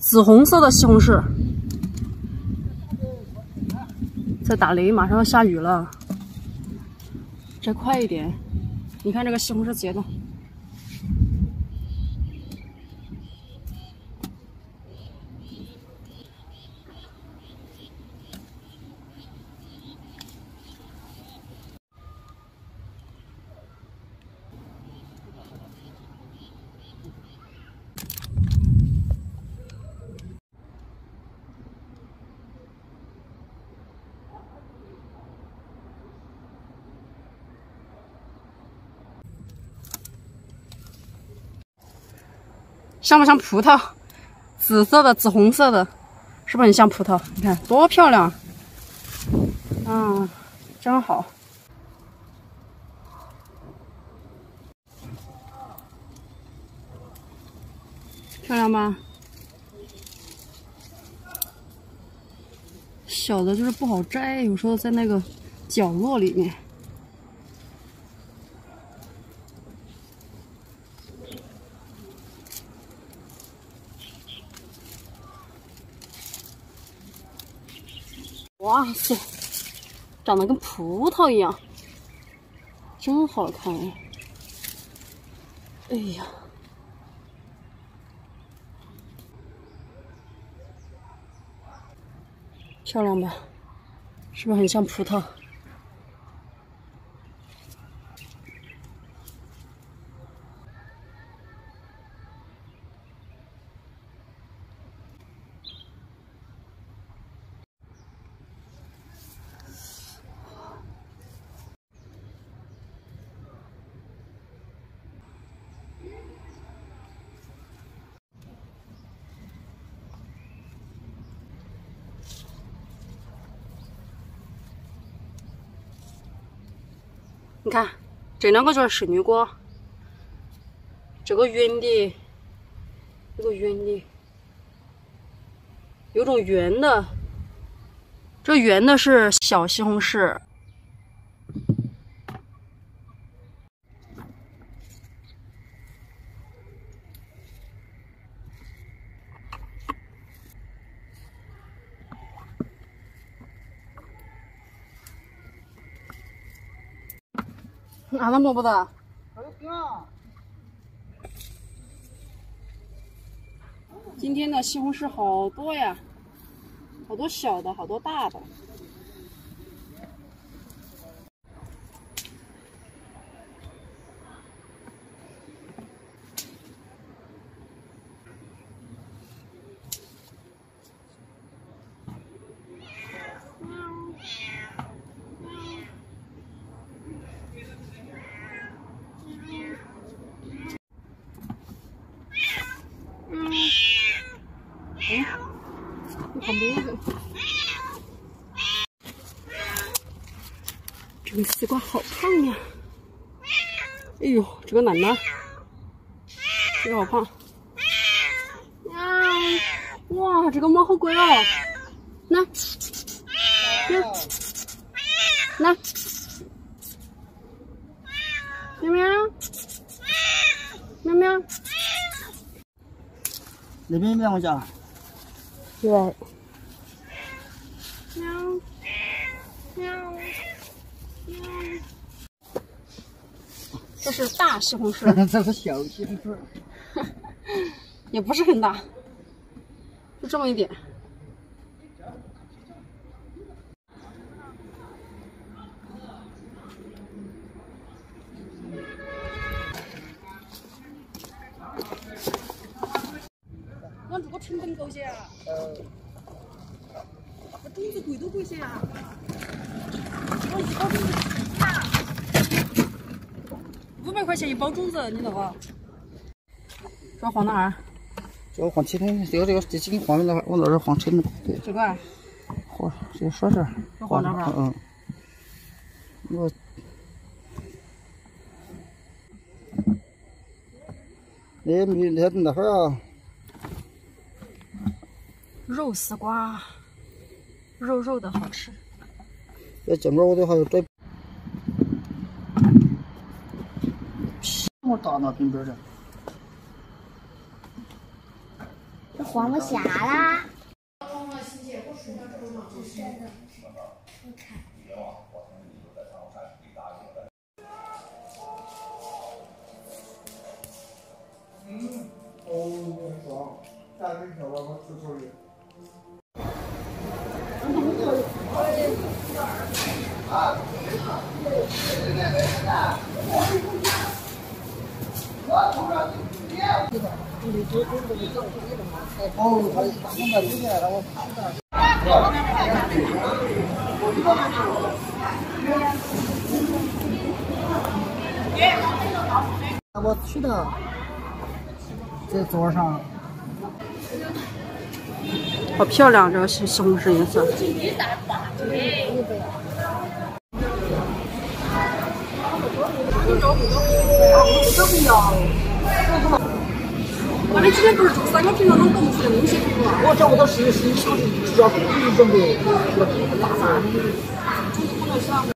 紫红色的西红柿，在打雷，马上要下雨了。摘快一点，你看这个西红柿结的。 像不像葡萄？紫色的、紫红色的，是不是很像葡萄？你看多漂亮！啊，真好。漂亮吧？小的就是不好摘，有时候在那个角落里面。 哇塞，长得跟葡萄一样，真好看！哎呀，漂亮吧？是不是很像葡萄？你看，这两个就是圣女果，这个圆的，这个圆的，有种圆的，这圆的是小西红柿。哪能摸不到？今天的西红柿好多呀，好多小的，好多大的。哎，这旁边这个，这个丝瓜好胖呀！哎呦，这个奶奶，这个好胖。哇，这个猫好乖哦！那，那，喵喵，喵喵。那边两个家。对。喵，喵，喵。这是大西红柿。这是小西红柿。也不是很大，就这么一点。俺这个成本高些啊。那种子贵都贵些啊。我一包种子500块钱一包种子，你那个。这要放哪儿？这个放起来，这几根放那，往那儿放起来。对。这个。好，这说这儿。这放这儿。嗯。我。那会儿啊。肉丝瓜，肉肉的好吃。这这边我都还要摘。皮么大那边边的。放不下啦。我取的在桌上。好漂亮，这个西红柿颜色。那你今天不是做3个平常都搞不出的东西吗？我这我都是小的，只要不准备大饭。